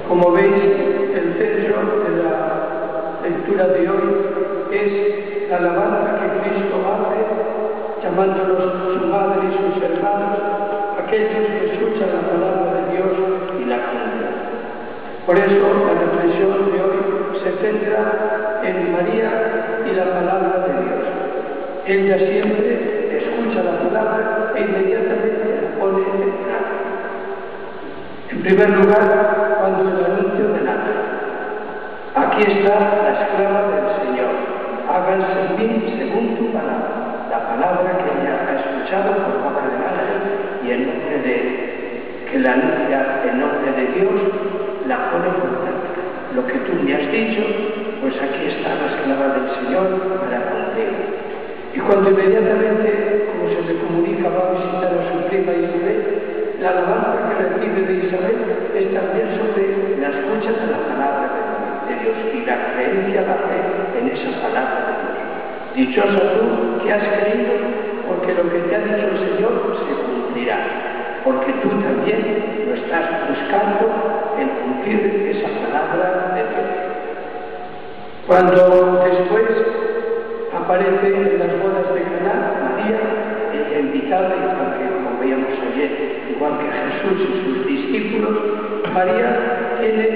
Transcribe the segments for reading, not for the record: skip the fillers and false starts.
Como veis, el centro de la lectura de hoy es la alabanza que Cristo hace, llamándolos su madre y sus hermanos, aquellos que escuchan la palabra de Dios y la cumplen. Por eso la reflexión de hoy se centra en María y la palabra de Dios. Ella siempre escucha la palabra e inmediatamente la pone en práctica. En primer lugar, cuando el anuncio del ángel. Aquí está la esclava del Señor. Háganse en mí según tu palabra. La palabra que ella ha escuchado por boca del ángel y en nombre de él, que la anuncia en nombre de Dios, la pone por práctica. Lo que tú me has dicho, pues aquí está la esclava del Señor para cumplir. Y cuando inmediatamente, como se le comunica, va a visitar a su prima Isabel, la alabanza que recibe de Isabel es también sobre la escucha de la palabra de Dios y la creencia, la fe en esa palabra de Dios. Dichosa tú que has creído, porque lo que te ha dicho el Señor se cumplirá, porque tú también lo estás buscando en cumplir esa palabra de Dios. Cuando después aparece en las bodas de Caná, María, ella invitada, y porque como veíamos ayer, igual que Jesús y sus discípulos, María tiene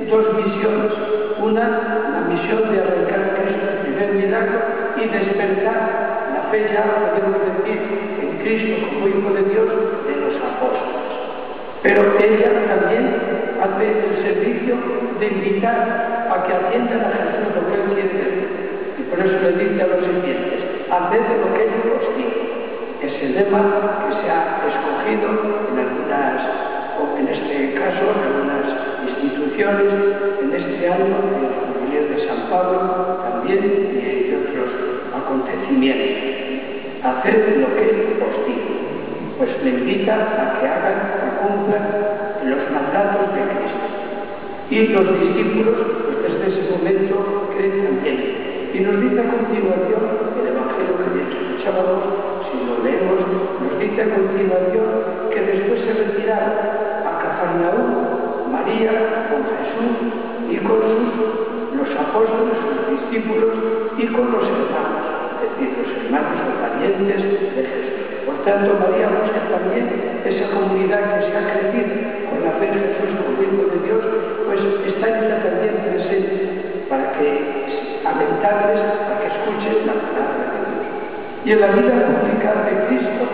dos misiones. Una, la misión de arrancar a Cristo el primer milagro y despertar la fe, ya podemos decir, en Cristo como Hijo de Dios, de los apóstoles. Pero ella también hace el servicio de invitar a que atiendan a Jesús lo que él quiere. Y por eso le dice a los sirvientes, haced lo que él os dice. Es el lema que se ha escogido en algunas, o en este caso, en algunas instituciones, en este año, en el jubileo de San Pablo, también, y de otros acontecimientos. Haced lo que él os dice. Pues le invita a que hagan, que cumplan los mandatos de Cristo. Y los discípulos, pues desde ese momento, creen también. Y nos dice a continuación, el Evangelio que escuchábamos, si lo leemos, nos dice a continuación que después se retiraron a Cafarnaúm, María con Jesús y con los apóstoles, sus discípulos y con los hermanos, es decir, los hermanos o parientes de Jesús. Por tanto, María busca también esa comunidad que se ha crecido con la fe en Jesús como Hijo de Dios, pues está ella también presente para que alentarles a que escuchen la palabra de Dios. Y en la vida pública de Cristo,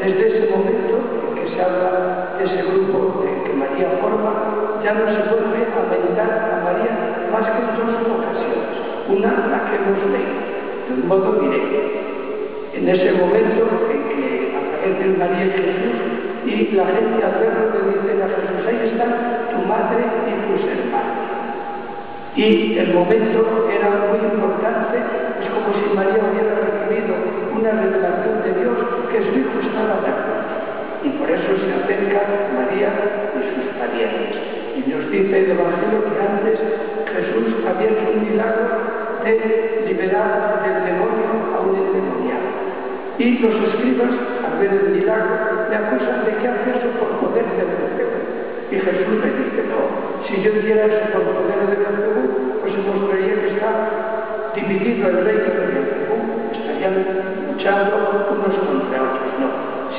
desde ese momento en que se habla de ese grupo que María forma, ya no se vuelve a alentar a María más que en dos ocasiones. Una, la que hemos leído, de un modo directo. En ese momento en que aparecen María y Jesús, y la gente al verlo le dice a Jesús, ahí están tu madre y tus hermanos. Y el momento era muy importante, es como si María hubiera recibido una revelación de Dios que su hijo estaba de acuerdo. Y por eso se acerca María y sus parientes. Y nos dice el Evangelio que antes Jesús había hecho un milagro de liberar del demonio a un endemoniado. Y los escribas, al ver el milagro, le acusan de que hace eso por poder de Belcebú. Y Jesús le dice, no, si yo hiciera eso por poder de Belcebú, pues se mostraría que está dividido el reino de Belcebú, estarían luchando unos contra otros. No,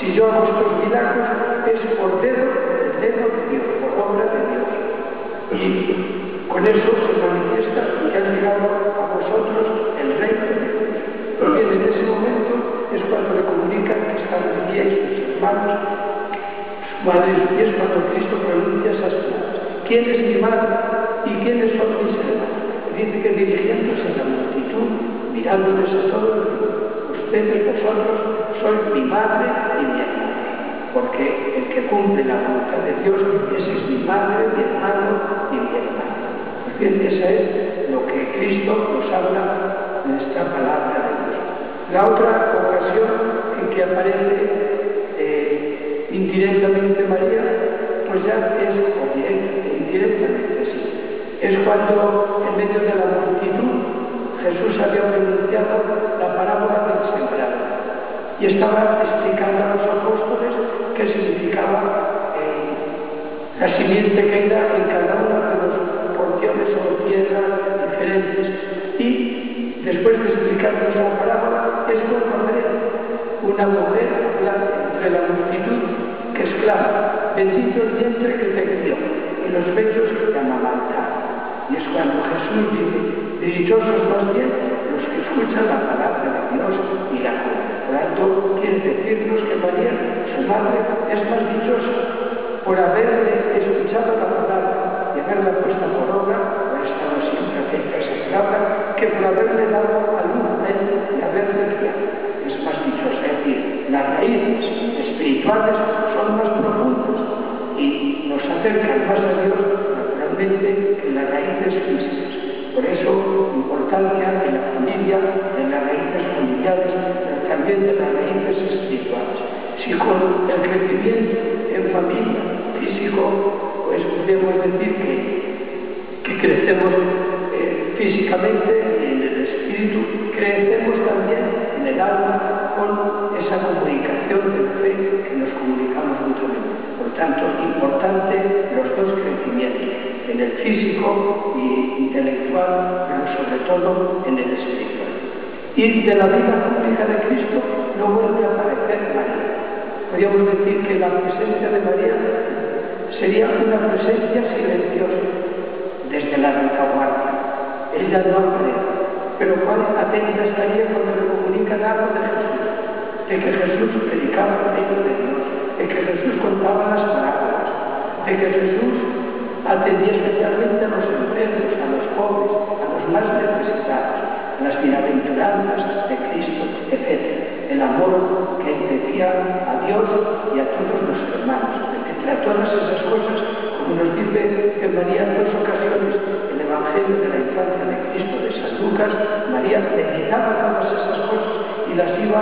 si yo hago estos milagros es por dedo de Dios, por obra de Dios. Y con eso se manifiesta que ha llegado a vosotros el reino de Dios. Porque en ese momento es cuando le comunican que están aquí sus hermanos, su madre, y es cuando Cristo pronuncia esas palabras. ¿Quién es mi madre y quiénes son mis hermanos? Dice que dirigiéndose a la multitud, mirándoles a todos, ustedes, vosotros, sois mi madre y mi hermano. Porque el que cumple la voluntad de Dios, ese es mi madre, mi hermano y mi hermana. Pues bien, esa es lo que Cristo nos habla en esta palabra de Dios. La otra ocasión en que aparece indirectamente María, pues ya es, o indirectamente sí, es cuando en medio de la multitud Jesús había pronunciado la parábola del sembrado y estaba explicando a los apóstoles qué significaba la simiente que irá en cada una de las porciones o tierras diferentes. Y después de explicarnos la parábola, es como ver una mujer hablando entre la multitud que exclama: bendito el vientre que te crió y los pechos que te amamantaron. Y es cuando Jesús dice: dichosos más bien los que escuchan la palabra de Dios y la cumplen. Por tanto, quiere decirnos que María, su madre, es más dichosa por haberle escuchado la palabra y haberla puesta por obra, por estado siempre atenta a esa palabra, que por haberle dado a luz a él y haberle criado. Es más dichosa, es decir, las raíces espirituales son más profundas y nos acercan más a Dios naturalmente que las raíces físicas. Por eso, importancia de la familia, de las raíces familiares, pero también de las raíces espirituales. Si con el crecimiento en familia físico, pues podemos decir que crecemos físicamente y en el espíritu, crecemos también en el alma con esa comunicación de fe que nos comunicamos mutuamente. Por tanto, importante los dos crecimientos, en el físico y intelectual, pero sobre todo en el espiritual. Y de la vida pública de Cristo no vuelve a aparecer María. Podríamos decir que la presencia de María sería una presencia silenciosa desde la retaguardia. Ella no aparece, pero cuán atenta estaría cuando le comunican algo de Jesús, de que Jesús predicaba el reino de Dios, de que Jesús contaba las parábolas, de que Jesús atendía especialmente a los enfermos, a los pobres, a los más necesitados, a las bienaventuranzas de Cristo, etc. El amor que él decía a Dios y a todos los hermanos, entre todas esas cosas, como nos dice que María en dos ocasiones, el Evangelio de la infancia de Cristo de San Lucas, María meditaba todas esas cosas y las iba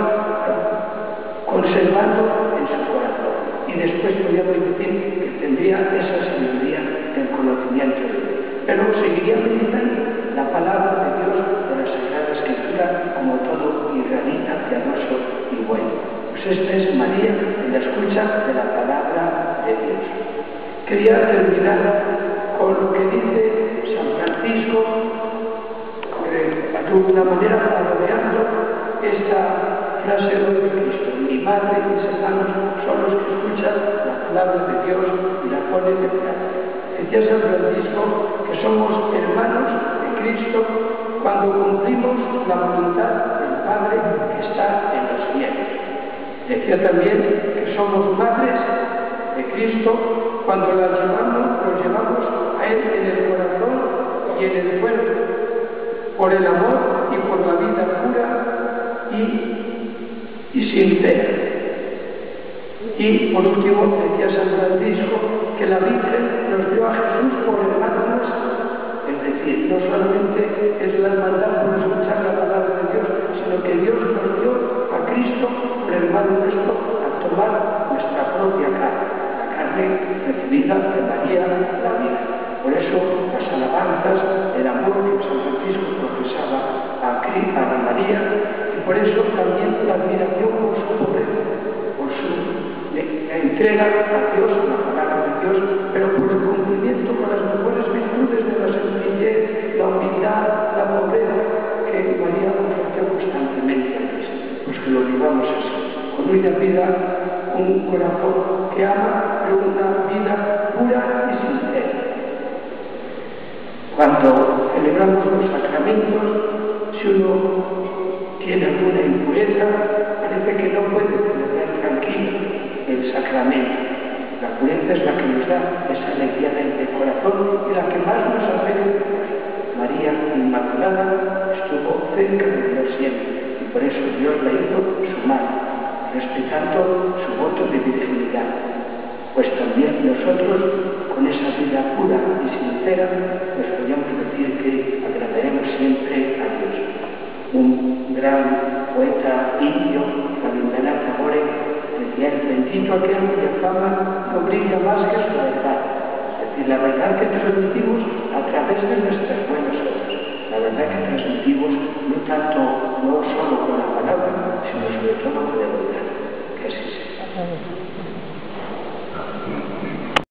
conservando en su corazón. Y después podríamos decir que tendría esa sabiduría del conocimiento de Dios. Pero seguiría meditando la palabra de Dios de la Sagrada Escritura como todo israelita, piadoso y bueno. Pues esta es María en la escucha de la palabra de Dios. Quería terminar con lo que dice San Francisco, de una manera parodiando esta frase de Cristo: mi madre y mis hermanos son los que escuchan la palabra de Dios y la ponen en práctica. Decía San Francisco que somos hermanos de Cristo cuando cumplimos la voluntad del Padre que está en los cielos. Decía también que somos madres de Cristo cuando los llevamos a Él en el corazón y en el cuerpo, por el amor y por la vida pura y sincera. Y por último decía San Francisco que la Virgen nos dio a Jesús por hermano nuestro. Es decir, no solamente es la hermandad por escuchar la palabra de Dios, sino que Dios nos dio a Cristo por hermano nuestro al tomar nuestra propia carne, la carne recibida de María la Virgen. Por eso las alabanzas, el amor que San Francisco profesaba a María, y por eso también la admiración por su pobreza, por su entrega a Dios, a la palabra de Dios, pero por el cumplimiento con las mejores virtudes de la sencillez, la humildad, la pobreza que María ofreció constantemente a Cristo. Pues que lo vivamos así, con una vida, un corazón que ama, pero una vida pura y sincera. Cuando celebramos los sacramentos, si uno tiene alguna impureza, parece que no puede celebrar tranquilo el sacramento. La pureza es la que nos da esa alegría del corazón y la que más nos acerca a Dios. María Inmaculada estuvo cerca de Dios siempre y por eso Dios la hizo su madre, respetando su voto de virginidad. Pues también nosotros, con esa vida pura y sincera, pues podríamos decir que agradaremos siempre a Dios. Un gran poeta indio, Rabindranath Tagore, decía: bendito aquel cuya fama no brilla más que su verdad. Es decir, la verdad que transmitimos a través de nuestras buenas obras. La verdad que transmitimos no solo con la palabra, sino sobre todo con el verdad. Que así sea.